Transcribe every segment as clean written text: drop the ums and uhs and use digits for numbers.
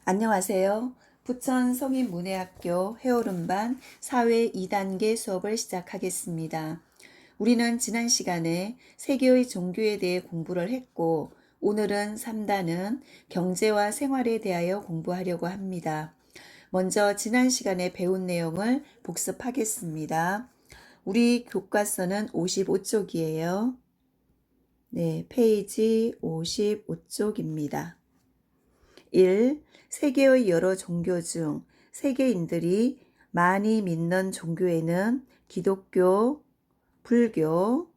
안녕하세요. 부천 성인문예학교 해오름반 사회 2단계 수업을 시작하겠습니다. 우리는 지난 시간에 세계의 종교에 대해 공부를 했고, 오늘은 3단은 경제와 생활에 대하여 공부하려고 합니다. 먼저 지난 시간에 배운 내용을 복습하겠습니다. 우리 교과서는 55쪽이에요. 네, 페이지 55쪽입니다. 1. 세계의 여러 종교 중 세계인들이 많이 믿는 종교에는 기독교, 불교,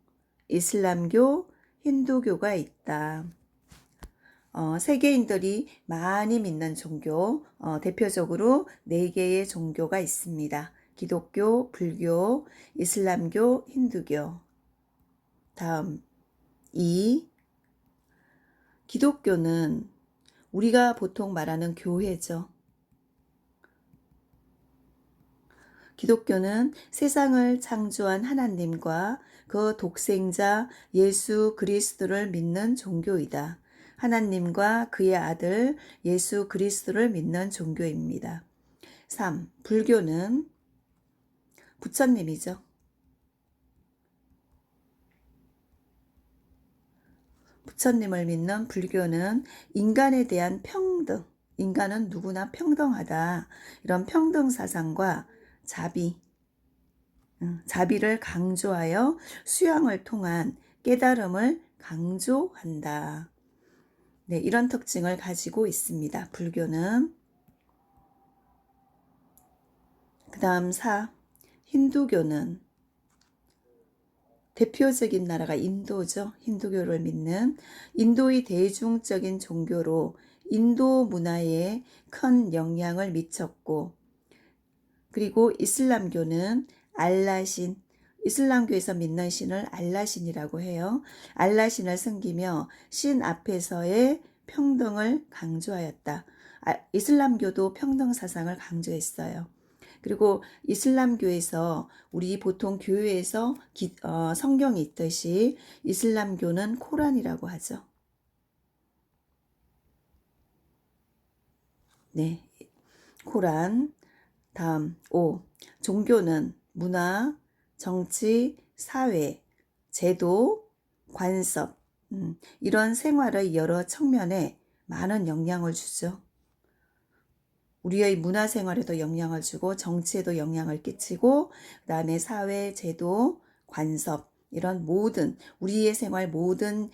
이슬람교, 힌두교가 있다. 세계인들이 많이 믿는 종교, 대표적으로 4개의 종교가 있습니다. 기독교, 불교, 이슬람교, 힌두교. 다음 2. 기독교는 우리가 보통 말하는 교회죠. 기독교는 세상을 창조한 하나님과 그 독생자 예수 그리스도를 믿는 종교이다. 하나님과 그의 아들 예수 그리스도를 믿는 종교입니다. 3. 불교는 부처님이죠. 부처님을 믿는 불교는 인간에 대한 평등, 인간은 누구나 평등하다. 이런 평등 사상과 자비를 강조하여 수양을 통한 깨달음을 강조한다. 네, 이런 특징을 가지고 있습니다. 불교는. 그 다음 4. 힌두교는 대표적인 나라가 인도죠. 힌두교를 믿는 인도의 대중적인 종교로 인도 문화에 큰 영향을 미쳤고, 그리고 이슬람교는 알라신, 이슬람교에서 믿는 신을 알라신이라고 해요. 알라신을 섬기며 신 앞에서의 평등을 강조하였다. 이슬람교도 평등 사상을 강조했어요. 그리고 이슬람교에서 우리 보통 교회에서 성경이 있듯이 이슬람교는 코란이라고 하죠. 네, 코란. 다음 5. 종교는 문화, 정치, 사회, 제도, 관습, 이런 생활의 여러 측면에 많은 영향을 주죠. 우리의 문화생활에도 영향을 주고 정치에도 영향을 끼치고 그 다음에 사회, 제도, 관습 이런 모든 우리의 생활 모든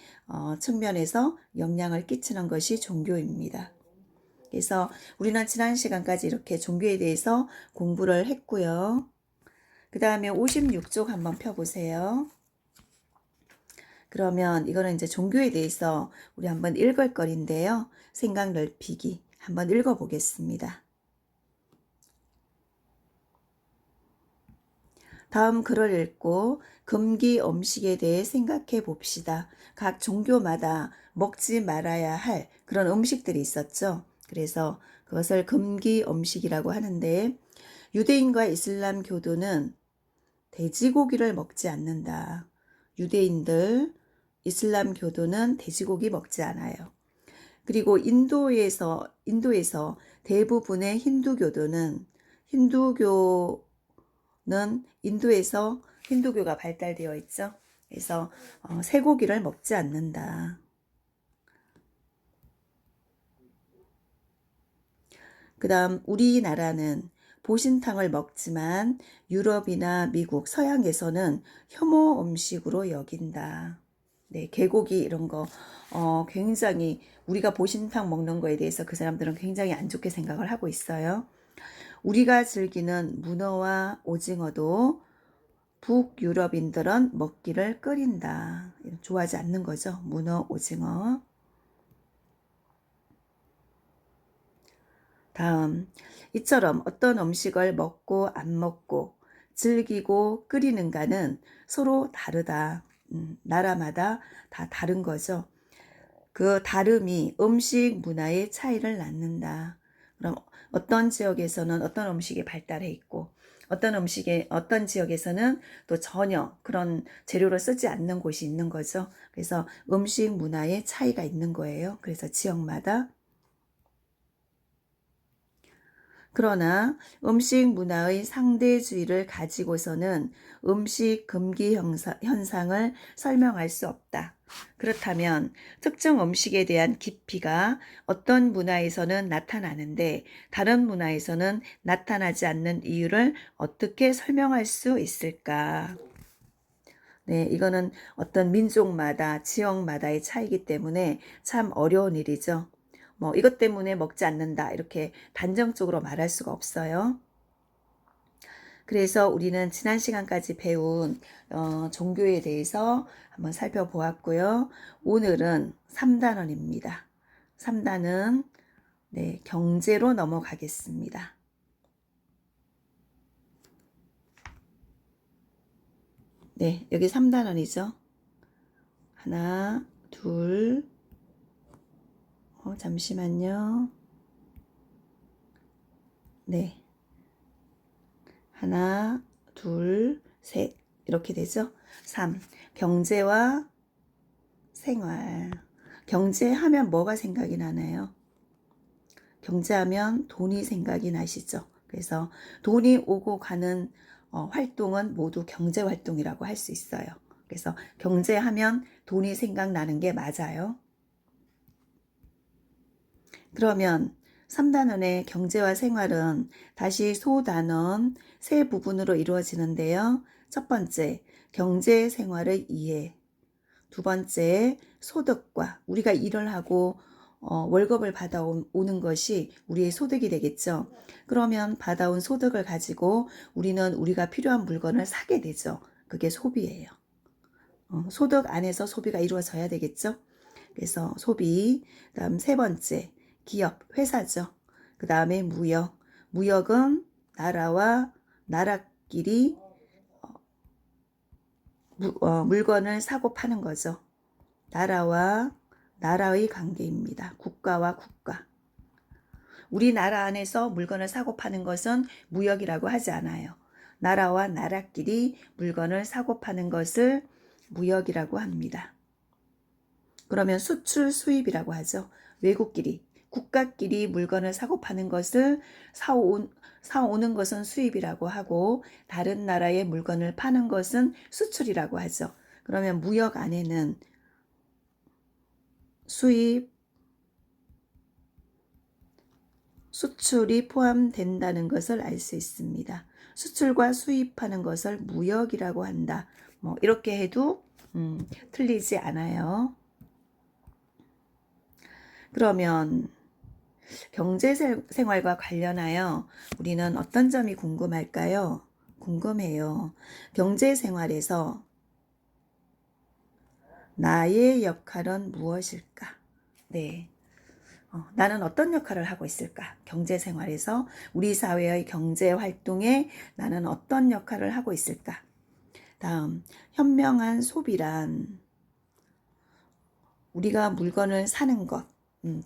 측면에서 영향을 끼치는 것이 종교입니다. 그래서 우리는 지난 시간까지 이렇게 종교에 대해서 공부를 했고요. 그 다음에 56쪽 한번 펴보세요. 그러면 이거는 이제 종교에 대해서 우리 한번 읽을 거리인데요. 생각 넓히기 한번 읽어보겠습니다. 다음 글을 읽고 금기 음식에 대해 생각해 봅시다. 각 종교마다 먹지 말아야 할 그런 음식들이 있었죠. 그래서 그것을 금기 음식이라고 하는데 유대인과 이슬람 교도는 돼지고기를 먹지 않는다. 유대인들, 이슬람 교도는 돼지고기 먹지 않아요. 그리고 인도에서 대부분의 힌두교도는 인도에서 힌두교가 발달되어 있죠. 그래서 쇠고기를 먹지 않는다. 그 다음 우리나라는 보신탕을 먹지만 유럽이나 미국, 서양에서는 혐오 음식으로 여긴다. 네, 개고기 이런 거 굉장히 우리가 보신탕 먹는 거에 대해서 그 사람들은 굉장히 안 좋게 생각을 하고 있어요. 우리가 즐기는 문어와 오징어도 북유럽인들은 먹기를 꺼린다. 좋아하지 않는 거죠. 문어, 오징어. 다음, 이처럼 어떤 음식을 먹고 안 먹고 즐기고 끓이는가는 서로 다르다. 나라마다 다 다른 거죠. 그 다름이 음식 문화의 차이를 낳는다. 그럼 어떤 지역에서는 어떤 음식이 발달해 있고 어떤 지역에서는 또 전혀 그런 재료를 쓰지 않는 곳이 있는 거죠. 그래서 음식 문화의 차이가 있는 거예요. 그래서 지역마다 그러나 음식 문화의 상대주의를 가지고서는 음식 금기 현상을 설명할 수 없다. 그렇다면 특정 음식에 대한 깊이가 어떤 문화에서는 나타나는데 다른 문화에서는 나타나지 않는 이유를 어떻게 설명할 수 있을까? 네, 이거는 어떤 민족마다, 지역마다의 차이기 때문에 참 어려운 일이죠. 뭐, 이것 때문에 먹지 않는다. 이렇게 단정적으로 말할 수가 없어요. 그래서 우리는 지난 시간까지 배운 종교에 대해서 한번 살펴보았고요. 오늘은 3단원입니다. 3단은 네, 경제로 넘어가겠습니다. 네, 여기 3단원이죠. 하나, 둘, 잠시만요. 네. 하나, 둘, 셋. 이렇게 되죠. 3. 경제와 생활. 경제하면 뭐가 생각이 나나요? 경제하면 돈이 생각이 나시죠. 그래서 돈이 오고 가는 활동은 모두 경제 활동이라고 할 수 있어요. 그래서 경제하면 돈이 생각나는 게 맞아요. 그러면 3단원의 경제와 생활은 다시 소단원 세 부분으로 이루어지는데요. 첫 번째, 경제 생활의 이해. 두 번째, 소득과 우리가 일을 하고 월급을 받아오는 것이 우리의 소득이 되겠죠. 그러면 받아온 소득을 가지고 우리는 우리가 필요한 물건을 사게 되죠. 그게 소비예요. 소득 안에서 소비가 이루어져야 되겠죠. 그래서 소비, 그다음 세 번째 기업, 회사죠. 그 다음에 무역. 무역은 나라와 나라끼리 물건을 사고 파는 거죠. 나라와 나라의 관계입니다. 국가와 국가. 우리나라 안에서 물건을 사고 파는 것은 무역이라고 하지 않아요. 나라와 나라끼리 물건을 사고 파는 것을 무역이라고 합니다. 그러면 수출 수입이라고 하죠. 외국끼리, 국가끼리 물건을 사고 파는 것을 사오는 것은 수입이라고 하고 다른 나라의 물건을 파는 것은 수출이라고 하죠. 그러면 무역 안에는 수입, 수출이 포함된다는 것을 알 수 있습니다. 수출과 수입하는 것을 무역이라고 한다. 뭐 이렇게 해도 틀리지 않아요. 그러면 경제 생활과 관련하여 우리는 어떤 점이 궁금할까요? 궁금해요. 경제 생활에서 나의 역할은 무엇일까? 네. 나는 어떤 역할을 하고 있을까? 경제 생활에서 우리 사회의 경제 활동에 나는 어떤 역할을 하고 있을까? 다음, 현명한 소비란 우리가 물건을 사는 것,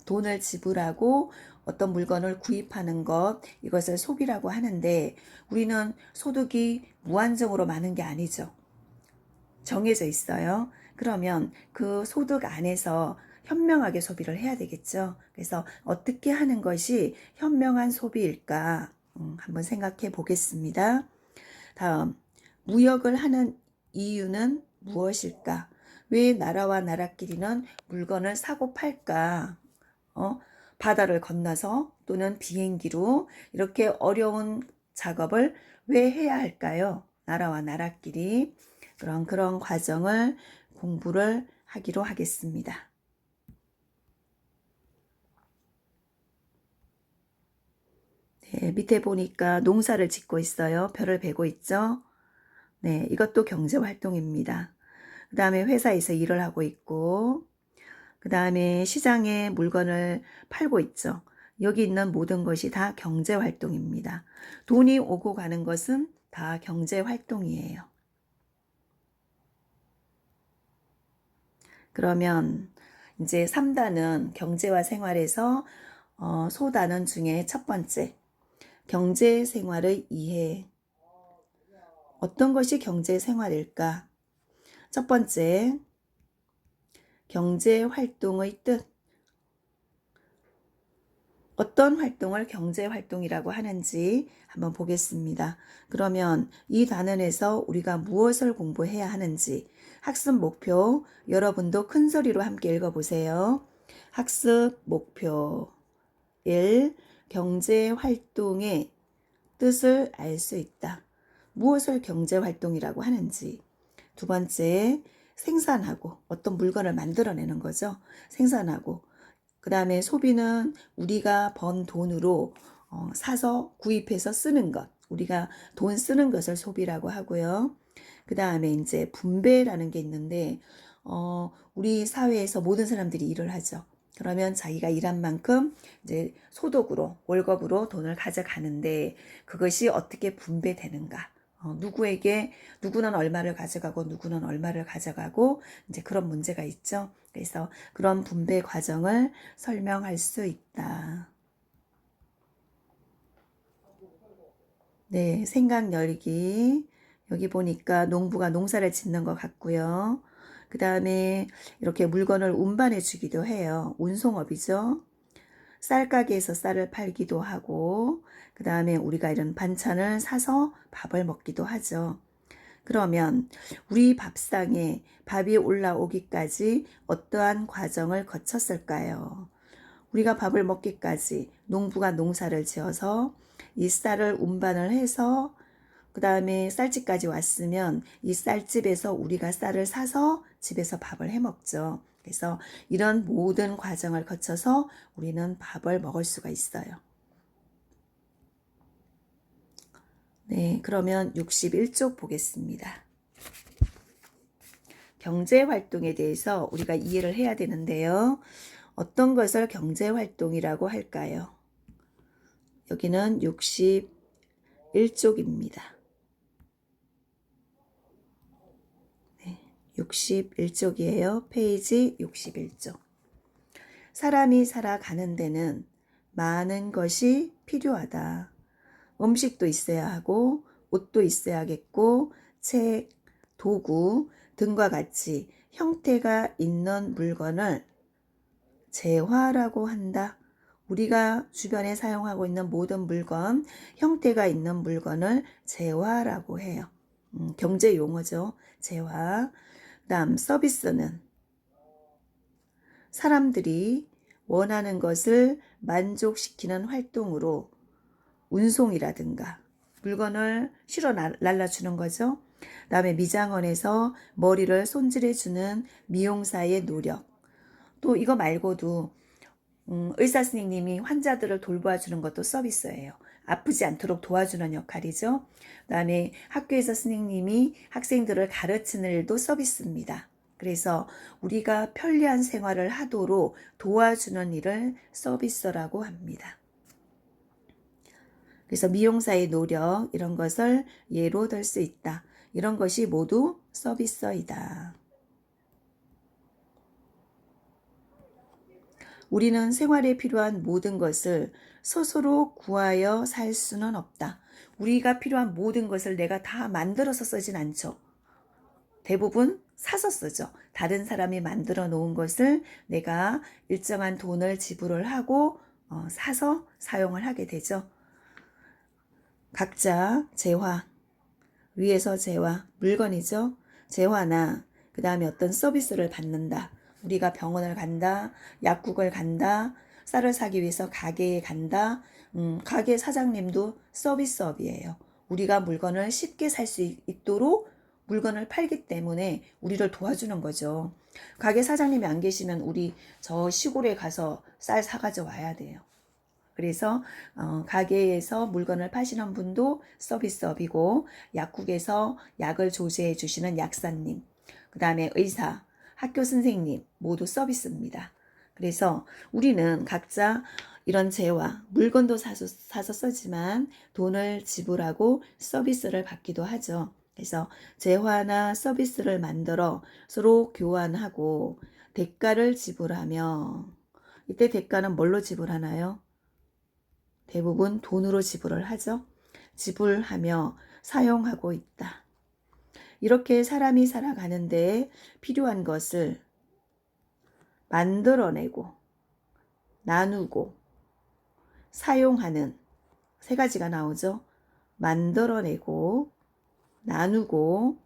돈을 지불하고 어떤 물건을 구입하는 것, 이것을 소비라고 하는데 우리는 소득이 무한정으로 많은 게 아니죠. 정해져 있어요. 그러면 그 소득 안에서 현명하게 소비를 해야 되겠죠. 그래서 어떻게 하는 것이 현명한 소비일까? 한번 생각해 보겠습니다. 다음, 무역을 하는 이유는 무엇일까? 왜 나라와 나라끼리는 물건을 사고 팔까? 바다를 건너서 또는 비행기로 이렇게 어려운 작업을 왜 해야 할까요? 나라와 나라끼리 그런 과정을 공부를 하기로 하겠습니다. 네, 밑에 보니까 농사를 짓고 있어요. 벼를 베고 있죠. 네, 이것도 경제 활동입니다. 그 다음에 회사에서 일을 하고 있고, 그 다음에 시장에 물건을 팔고 있죠. 여기 있는 모든 것이 다 경제 활동입니다. 돈이 오고 가는 것은 다 경제 활동이에요. 그러면 이제 3단은 경제와 생활에서 소단원 중에 첫 번째, 경제 생활의 이해. 어떤 것이 경제 생활일까? 첫 번째, 경제 활동의 뜻. 어떤 활동을 경제 활동이라고 하는지 한번 보겠습니다. 그러면 이 단원에서 우리가 무엇을 공부해야 하는지 학습 목표 여러분도 큰 소리로 함께 읽어보세요. 학습 목표 1. 경제 활동의 뜻을 알 수 있다. 무엇을 경제 활동이라고 하는지. 두 번째, 생산하고 어떤 물건을 만들어내는 거죠. 생산하고. 그 다음에 소비는 우리가 번 돈으로 사서 구입해서 쓰는 것. 우리가 돈 쓰는 것을 소비라고 하고요. 그 다음에 이제 분배라는 게 있는데, 우리 사회에서 모든 사람들이 일을 하죠. 그러면 자기가 일한 만큼 이제 소득으로, 월급으로 돈을 가져가는데 그것이 어떻게 분배되는가. 누구에게, 누구는 얼마를 가져가고 누구는 얼마를 가져가고 이제 그런 문제가 있죠. 그래서 그런 분배 과정을 설명할 수 있다. 네, 생각 열기. 여기 보니까 농부가 농사를 짓는 것 같고요. 그 다음에 이렇게 물건을 운반해 주기도 해요. 운송업이죠. 쌀가게에서 쌀을 팔기도 하고, 그 다음에 우리가 이런 반찬을 사서 밥을 먹기도 하죠. 그러면 우리 밥상에 밥이 올라오기까지 어떠한 과정을 거쳤을까요? 우리가 밥을 먹기까지 농부가 농사를 지어서 이 쌀을 운반을 해서 그 다음에 쌀집까지 왔으면 이 쌀집에서 우리가 쌀을 사서 집에서 밥을 해 먹죠. 그래서 이런 모든 과정을 거쳐서 우리는 밥을 먹을 수가 있어요. 네, 그러면 61쪽 보겠습니다. 경제활동에 대해서 우리가 이해를 해야 되는데요. 어떤 것을 경제활동이라고 할까요? 여기는 61쪽입니다. 61쪽이에요. 페이지 61쪽. 사람이 살아가는 데는 많은 것이 필요하다. 음식도 있어야 하고 옷도 있어야겠고 책, 도구 등과 같이 형태가 있는 물건을 재화라고 한다. 우리가 주변에 사용하고 있는 모든 물건, 형태가 있는 물건을 재화라고 해요. 경제 용어죠. 재화. 다음 서비스는 사람들이 원하는 것을 만족시키는 활동으로 운송이라든가 물건을 실어 날라주는 거죠. 그다음에 미장원에서 머리를 손질해주는 미용사의 노력. 또 이거 말고도 의사 선생님이 환자들을 돌봐주는 것도 서비스예요. 아프지 않도록 도와주는 역할이죠. 그다음에 학교에서 선생님이 학생들을 가르치는 일도 서비스입니다. 그래서 우리가 편리한 생활을 하도록 도와주는 일을 서비스라고 합니다. 그래서 미용사의 노력 이런 것을 예로 들 수 있다. 이런 것이 모두 서비스이다. 우리는 생활에 필요한 모든 것을 스스로 구하여 살 수는 없다. 우리가 필요한 모든 것을 내가 다 만들어서 쓰진 않죠. 대부분 사서 쓰죠. 다른 사람이 만들어 놓은 것을 내가 일정한 돈을 지불을 하고 사서 사용을 하게 되죠. 각자 재화, 위에서 재화, 물건이죠. 재화나 그 다음에 어떤 서비스를 받는다. 우리가 병원을 간다, 약국을 간다, 쌀을 사기 위해서 가게에 간다. 가게 사장님도 서비스업이에요. 우리가 물건을 쉽게 살 수 있도록 물건을 팔기 때문에 우리를 도와주는 거죠. 가게 사장님이 안 계시면 우리 저 시골에 가서 쌀 사가져 와야 돼요. 그래서 가게에서 물건을 파시는 분도 서비스업이고 약국에서 약을 조제해 주시는 약사님, 그 다음에 의사, 학교 선생님 모두 서비스입니다. 그래서 우리는 각자 이런 재화, 물건도 사서 쓰지만 돈을 지불하고 서비스를 받기도 하죠. 그래서 재화나 서비스를 만들어 서로 교환하고 대가를 지불하며 이때 대가는 뭘로 지불하나요? 대부분 돈으로 지불을 하죠. 지불하며 사용하고 있다. 이렇게 사람이 살아가는데 필요한 것을 만들어내고 나누고 사용하는 세 가지가 나오죠. 만들어내고, 나누고,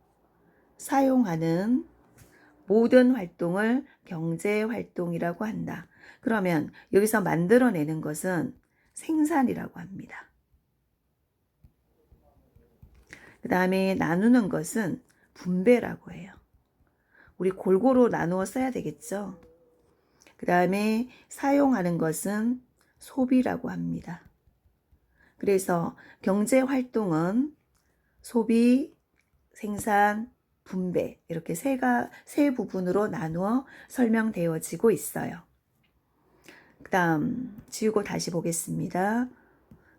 사용하는 모든 활동을 경제활동이라고 한다. 그러면 여기서 만들어내는 것은 생산이라고 합니다. 그 다음에 나누는 것은 분배라고 해요. 우리 골고루 나누어 써야 되겠죠. 그 다음에 사용하는 것은 소비라고 합니다. 그래서 경제활동은 소비, 생산, 분배 이렇게 세 부분으로 나누어 설명되어지고 있어요. 그 다음 지우고 다시 보겠습니다.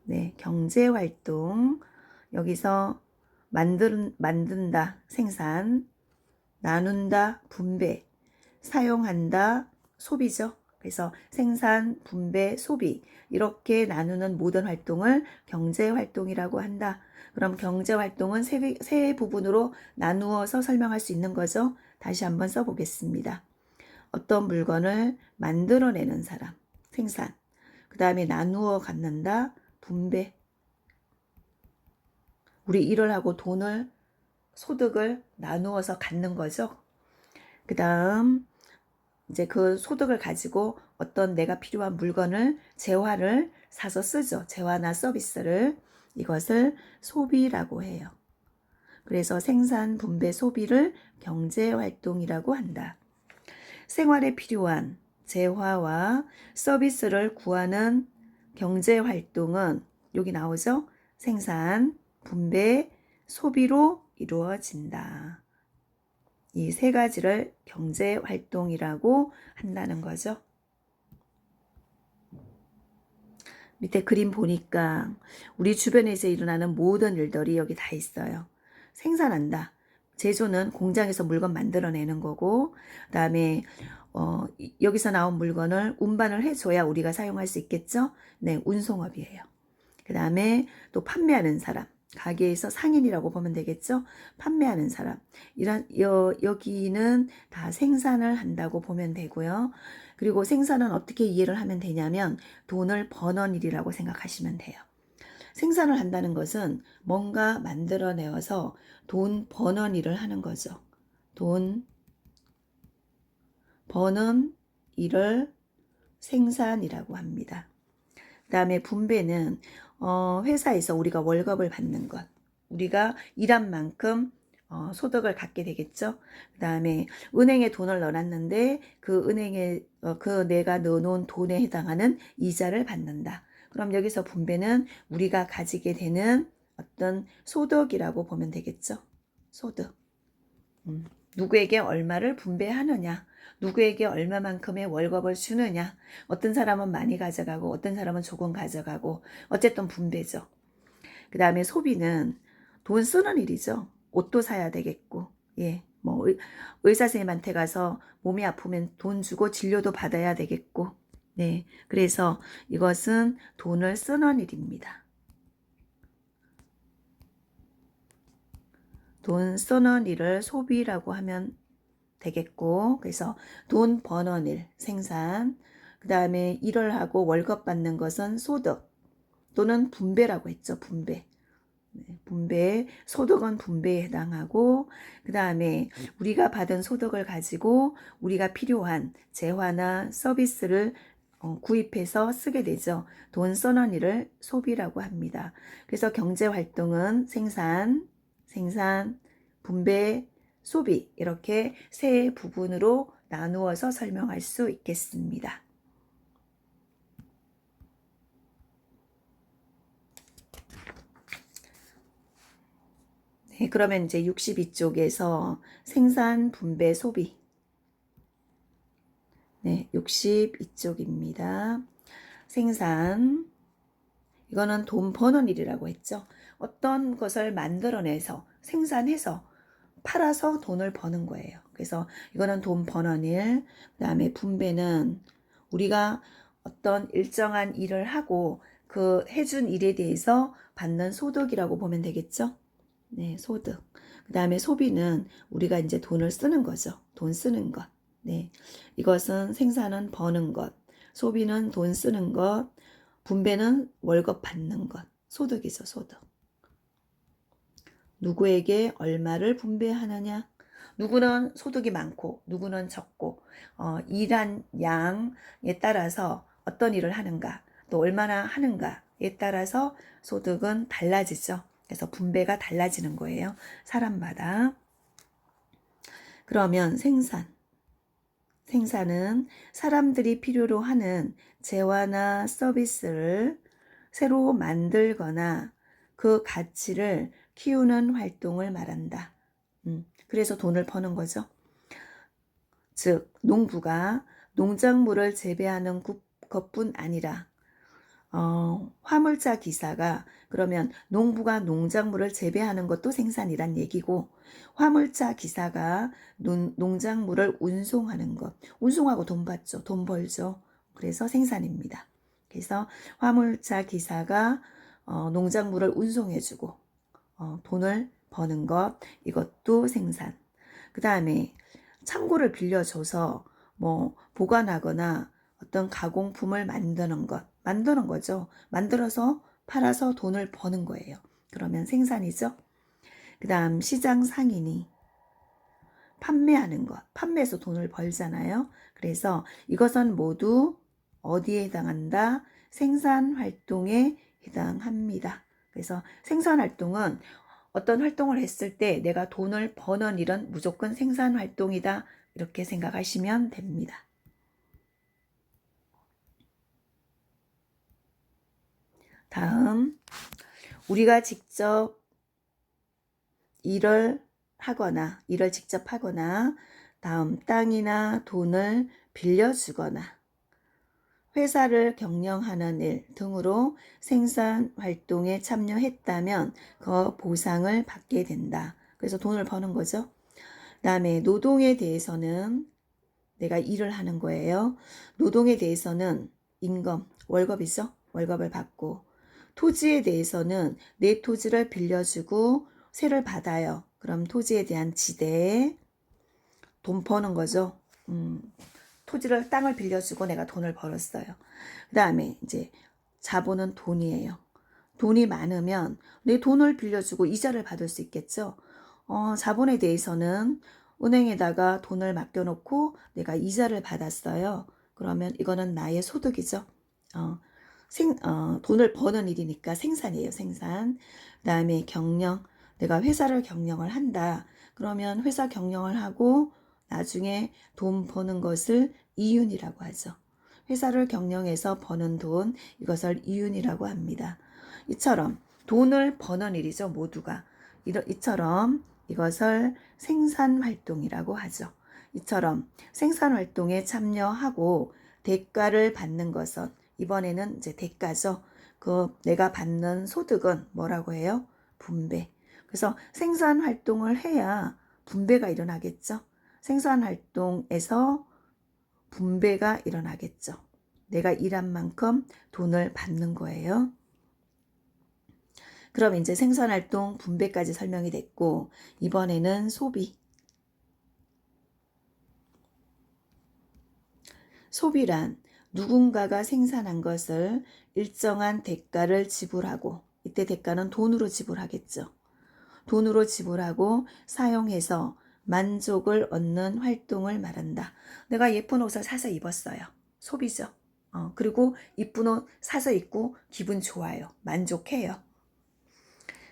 네, 경제활동 여기서 만든다, 생산, 나눈다, 분배, 사용한다, 소비죠. 그래서 생산, 분배, 소비 이렇게 나누는 모든 활동을 경제활동이라고 한다. 그럼 경제활동은 세 부분으로 나누어서 설명할 수 있는 거죠. 다시 한번 써보겠습니다. 어떤 물건을 만들어내는 사람, 생산. 그 다음에 나누어 갖는다, 분배. 우리 일을 하고 돈을, 소득을 나누어서 갖는 거죠. 그 다음 이제 그 소득을 가지고 어떤 내가 필요한 물건을, 재화를 사서 쓰죠. 재화나 서비스를. 이것을 소비라고 해요. 그래서 생산, 분배, 소비를 경제활동이라고 한다. 생활에 필요한 재화와 서비스를 구하는 경제활동은 여기 나오죠. 생산, 분배, 소비로 이루어진다. 이 세 가지를 경제활동이라고 한다는 거죠. 밑에 그림 보니까 우리 주변에서 일어나는 모든 일들이 여기 다 있어요. 생산한다. 제조는 공장에서 물건 만들어내는 거고, 그 다음에 여기서 나온 물건을 운반을 해줘야 우리가 사용할 수 있겠죠? 네, 운송업이에요. 그 다음에 또 판매하는 사람. 가게에서 상인이라고 보면 되겠죠? 판매하는 사람. 여기는 다 생산을 한다고 보면 되고요. 그리고 생산은 어떻게 이해를 하면 되냐면 돈을 버는 일이라고 생각하시면 돼요. 생산을 한다는 것은 뭔가 만들어내어서 돈 버는 일을 하는 거죠. 돈 버는 일을 생산이라고 합니다. 그 다음에 분배는 회사에서 우리가 월급을 받는 것. 우리가 일한 만큼 소득을 갖게 되겠죠. 그 다음에 은행에 돈을 넣어놨는데 그 은행에 그 내가 넣어놓은 돈에 해당하는 이자를 받는다. 그럼 여기서 분배는 우리가 가지게 되는 어떤 소득이라고 보면 되겠죠. 소득. 누구에게 얼마를 분배하느냐. 누구에게 얼마만큼의 월급을 주느냐. 어떤 사람은 많이 가져가고 어떤 사람은 조금 가져가고 어쨌든 분배죠. 그 다음에 소비는 돈 쓰는 일이죠. 옷도 사야 되겠고, 예, 뭐 의사 선생님한테 가서 몸이 아프면 돈 주고 진료도 받아야 되겠고, 네, 그래서 이것은 돈을 쓰는 일입니다. 돈 쓰는 일을 소비라고 하면 되겠고, 그래서 돈 버는 일, 생산, 그 다음에 일을 하고 월급 받는 것은 소득 또는 분배라고 했죠. 분배. 분배, 소득은 분배에 해당하고, 그 다음에 우리가 받은 소득을 가지고 우리가 필요한 재화나 서비스를 구입해서 쓰게 되죠. 돈 쓰는 일을 소비라고 합니다. 그래서 경제활동은 생산, 분배, 소비 이렇게 세 부분으로 나누어서 설명할 수 있겠습니다. 네, 그러면 이제 62쪽에서 생산, 분배, 소비. 네, 62쪽입니다. 생산. 이거는 돈 버는 일이라고 했죠. 어떤 것을 만들어내서 생산해서 팔아서 돈을 버는 거예요. 그래서 이거는 돈 버는 일. 그 다음에 분배는 우리가 어떤 일정한 일을 하고 그 해준 일에 대해서 받는 소득이라고 보면 되겠죠. 네, 소득. 그 다음에 소비는 우리가 이제 돈을 쓰는 거죠. 돈 쓰는 것. 네, 이것은 생산은 버는 것, 소비는 돈 쓰는 것, 분배는 월급 받는 것, 소득이죠, 소득. 누구에게 얼마를 분배하느냐? 누구는 소득이 많고 누구는 적고 일한 양에 따라서 어떤 일을 하는가 또 얼마나 하는가에 따라서 소득은 달라지죠. 그래서 분배가 달라지는 거예요. 사람마다. 그러면 생산은 사람들이 필요로 하는 재화나 서비스를 새로 만들거나 그 가치를 키우는 활동을 말한다. 그래서 돈을 버는 거죠. 즉 농부가 농작물을 재배하는 것뿐 아니라 화물차 기사가 그러면 농부가 농작물을 재배하는 것도 생산이란 얘기고 화물차 기사가 농작물을 운송하는 것 운송하고 돈 받죠. 돈 벌죠. 그래서 생산입니다. 그래서 화물차 기사가 농작물을 운송해주고 돈을 버는 것 이것도 생산. 그 다음에 창고를 빌려줘서 뭐 보관하거나 어떤 가공품을 만드는 거죠. 만들어서 팔아서 돈을 버는 거예요. 그러면 생산이죠. 그 다음 시장 상인이 판매하는 것, 판매해서 돈을 벌잖아요. 그래서 이것은 모두 어디에 해당한다? 생산 활동에 해당합니다. 그래서 생산 활동은 어떤 활동을 했을 때 내가 돈을 버는 일은 무조건 생산 활동이다. 이렇게 생각하시면 됩니다. 다음, 우리가 직접 일을 직접 하거나, 다음 땅이나 돈을 빌려주거나, 회사를 경영하는 일 등으로 생산 활동에 참여했다면 그 보상을 받게 된다. 그래서 돈을 버는 거죠. 그 다음에 노동에 대해서는 내가 일을 하는 거예요. 노동에 대해서는 임금, 월급이죠. 월급을 받고 토지에 대해서는 내 토지를 빌려주고 세를 받아요. 그럼 토지에 대한 지대에 돈 버는 거죠. 땅을 빌려주고 내가 돈을 벌었어요. 그 다음에 이제 자본은 돈이에요. 돈이 많으면 내 돈을 빌려주고 이자를 받을 수 있겠죠. 자본에 대해서는 은행에다가 돈을 맡겨놓고 내가 이자를 받았어요. 그러면 이거는 나의 소득이죠. 돈을 버는 일이니까 생산이에요, 생산. 그 다음에 경영. 내가 회사를 경영을 한다. 그러면 회사 경영을 하고 나중에 돈 버는 것을 이윤이라고 하죠. 회사를 경영해서 버는 돈, 이것을 이윤이라고 합니다. 이처럼 돈을 버는 일이죠, 모두가. 이처럼 이것을 생산활동이라고 하죠. 이처럼 생산활동에 참여하고 대가를 받는 것은 이번에는 이제 대가죠. 그 내가 받는 소득은 뭐라고 해요? 분배. 그래서 생산활동을 해야 분배가 일어나겠죠. 생산활동에서 분배가 일어나겠죠. 내가 일한 만큼 돈을 받는 거예요. 그럼 이제 생산활동 분배까지 설명이 됐고 이번에는 소비. 소비란 누군가가 생산한 것을 일정한 대가를 지불하고 이때 대가는 돈으로 지불하겠죠. 돈으로 지불하고 사용해서 만족을 얻는 활동을 말한다. 내가 예쁜 옷을 사서 입었어요. 소비죠. 그리고 이쁜 옷 사서 입고 기분 좋아요. 만족해요.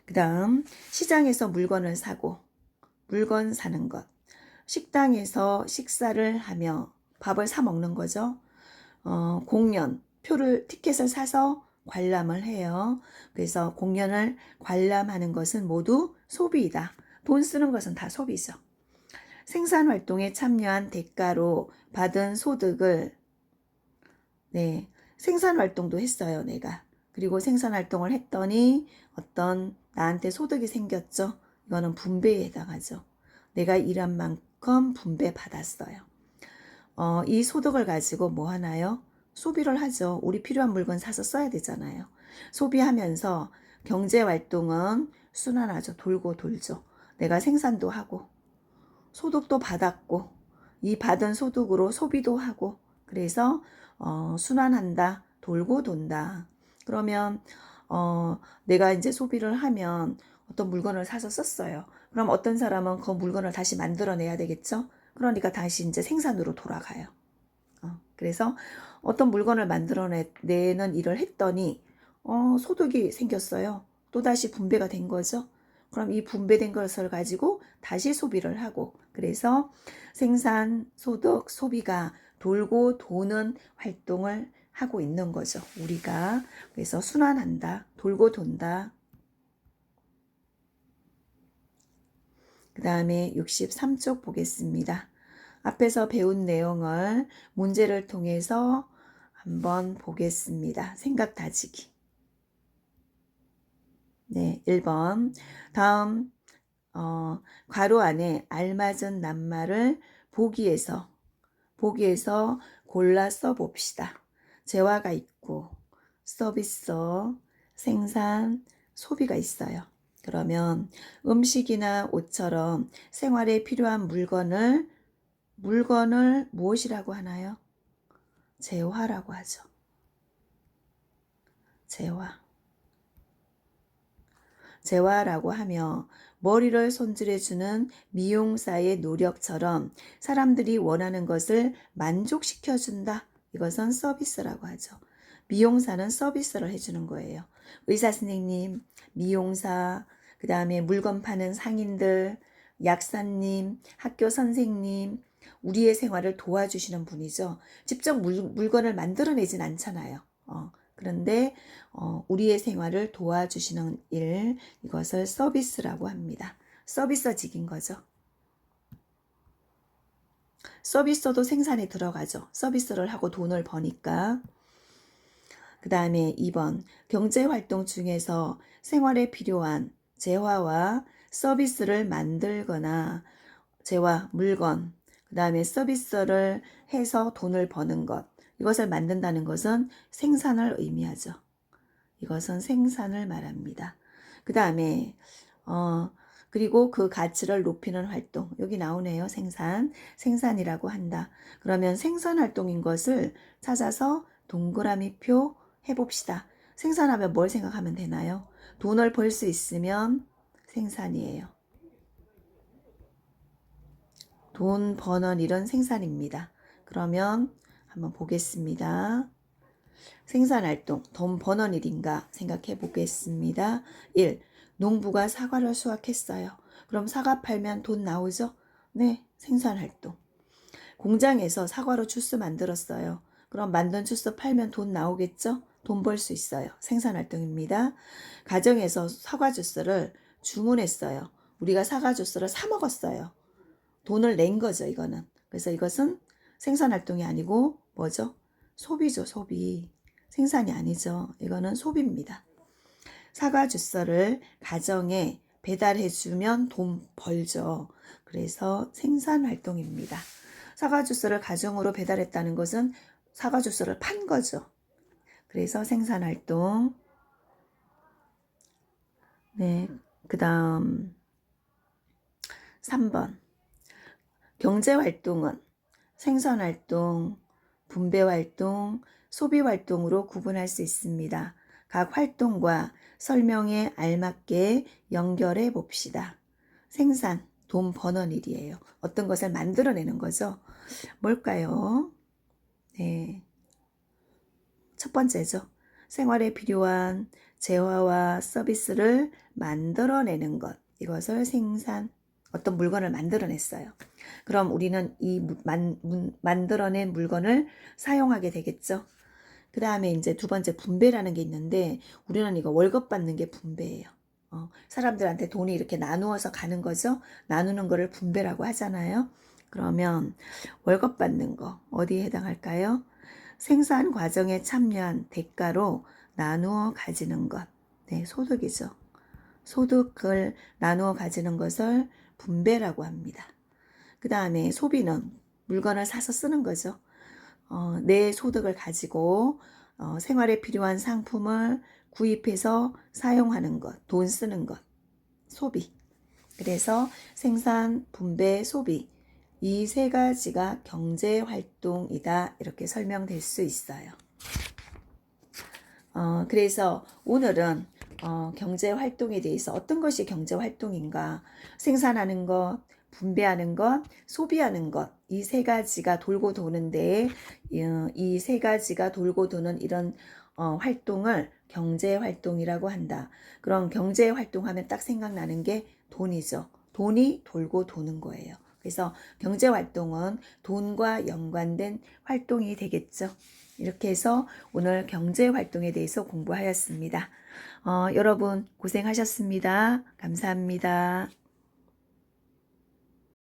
그 다음 시장에서 물건을 사고 물건 사는 것. 식당에서 식사를 하며 밥을 사 먹는 거죠. 공연, 티켓을 사서 관람을 해요. 그래서 공연을 관람하는 것은 모두 소비이다. 돈 쓰는 것은 다 소비죠. 생산활동에 참여한 대가로 받은 소득을 생산활동도 했어요, 내가. 그리고 생산활동을 했더니 어떤 나한테 소득이 생겼죠. 이거는 분배에 해당하죠. 내가 일한 만큼 분배받았어요. 이 소득을 가지고 뭐 하나요? 소비를 하죠. 우리 필요한 물건 사서 써야 되잖아요. 소비하면서 경제활동은 순환하죠. 돌고 돌죠. 내가 생산도 하고 소득도 받았고 이 받은 소득으로 소비도 하고 그래서 순환한다. 돌고 돈다. 그러면 내가 이제 소비를 하면 어떤 물건을 사서 썼어요. 그럼 어떤 사람은 그 물건을 다시 만들어내야 되겠죠? 그러니까 다시 이제 생산으로 돌아가요. 그래서 어떤 물건을 만들어내는 일을 했더니 소득이 생겼어요. 또다시 분배가 된 거죠. 그럼 이 분배된 것을 가지고 다시 소비를 하고, 그래서 생산, 소득, 소비가 돌고 도는 활동을 하고 있는 거죠. 우리가. 그래서 순환한다. 돌고 돈다. 그 다음에 63쪽 보겠습니다. 앞에서 배운 내용을 문제를 통해서 한번 보겠습니다. 생각 다지기. 네, 1번. 다음 괄호 안에 알맞은 낱말을 보기에서 골라 써봅시다. 재화가 있고 서비스, 생산, 소비가 있어요. 그러면 음식이나 옷처럼 생활에 필요한 물건을 무엇이라고 하나요? 재화라고 하죠. 재화라고 하며 머리를 손질해주는 미용사의 노력처럼 사람들이 원하는 것을 만족시켜준다. 이것은 서비스라고 하죠. 미용사는 서비스를 해주는 거예요. 의사 선생님, 미용사, 그 다음에 물건 파는 상인들, 약사님, 학교 선생님, 우리의 생활을 도와주시는 분이죠. 직접 물건을 만들어내진 않잖아요. 그런데 우리의 생활을 도와주시는 일, 이것을 서비스라고 합니다. 서비스직인 거죠. 서비스도 생산에 들어가죠. 서비스를 하고 돈을 버니까. 그 다음에 2번, 경제활동 중에서 생활에 필요한 재화와 서비스를 만들거나 재화, 물건, 그 다음에 서비스를 해서 돈을 버는 것, 이것을 만든다는 것은 생산을 의미하죠. 이것은 생산을 말합니다. 그 다음에 그리고 그 가치를 높이는 활동, 여기 나오네요. 생산이라고 한다. 그러면 생산활동인 것을 찾아서 동그라미 표 해봅시다. 생산하면 뭘 생각하면 되나요? 돈을 벌 수 있으면 생산이에요. 돈 버는 일은 생산입니다. 그러면 한번 보겠습니다. 생산활동, 돈 버는 일인가 생각해 보겠습니다. 1. 농부가 사과를 수확했어요. 그럼 사과 팔면 돈 나오죠? 네, 생산활동. 공장에서 사과로 주스 만들었어요. 그럼 만든 주스 팔면 돈 나오겠죠? 돈 벌 수 있어요. 생산활동입니다. 가정에서 사과 주스를 주문했어요. 우리가 사과 주스를 사 먹었어요. 돈을 낸 거죠, 이거는. 그래서 이것은 생산활동이 아니고 뭐죠? 소비죠, 소비. 생산이 아니죠. 이거는 소비입니다. 사과 주스를 가정에 배달해주면 돈 벌죠. 그래서 생산활동입니다. 사과 주스를 가정으로 배달했다는 것은 사과 주스를 판 거죠. 그래서 생산활동. 네, 그 다음 3번. 경제활동은 생산활동, 분배활동, 소비활동으로 구분할 수 있습니다. 각 활동과 설명에 알맞게 연결해 봅시다. 생산, 돈 버는 일이에요. 어떤 것을 만들어내는 거죠. 뭘까요? 네. 첫 번째죠. 생활에 필요한 재화와 서비스를 만들어내는 것. 이것을 생산, 어떤 물건을 만들어냈어요. 그럼 우리는 이 만들어낸 물건을 사용하게 되겠죠. 그 다음에 이제 두 번째 분배라는 게 있는데 우리는 이거 월급 받는 게 분배예요. 사람들한테 돈이 이렇게 나누어서 가는 거죠. 나누는 거를 분배라고 하잖아요. 그러면 월급 받는 거 어디에 해당할까요? 생산 과정에 참여한 대가로 나누어 가지는 것. 네, 소득이죠. 소득을 나누어 가지는 것을 분배라고 합니다. 그 다음에 소비는 물건을 사서 쓰는 거죠. 내 소득을 가지고 생활에 필요한 상품을 구입해서 사용하는 것, 돈 쓰는 것, 소비. 그래서 생산, 분배, 소비. 이 세 가지가 경제활동이다. 이렇게 설명될 수 있어요. 그래서 오늘은 경제 활동에 대해서 어떤 것이 경제 활동인가, 생산하는 것, 분배하는 것, 소비하는 것, 이 세 가지가 돌고 도는데, 이 세 가지가 돌고 도는 이런 활동을 경제 활동이라고 한다. 그럼 경제 활동하면 딱 생각나는 게 돈이죠. 돈이 돌고 도는 거예요. 그래서 경제 활동은 돈과 연관된 활동이 되겠죠. 이렇게 해서 오늘 경제 활동에 대해서 공부하였습니다. 여러분 고생하셨습니다. 감사합니다.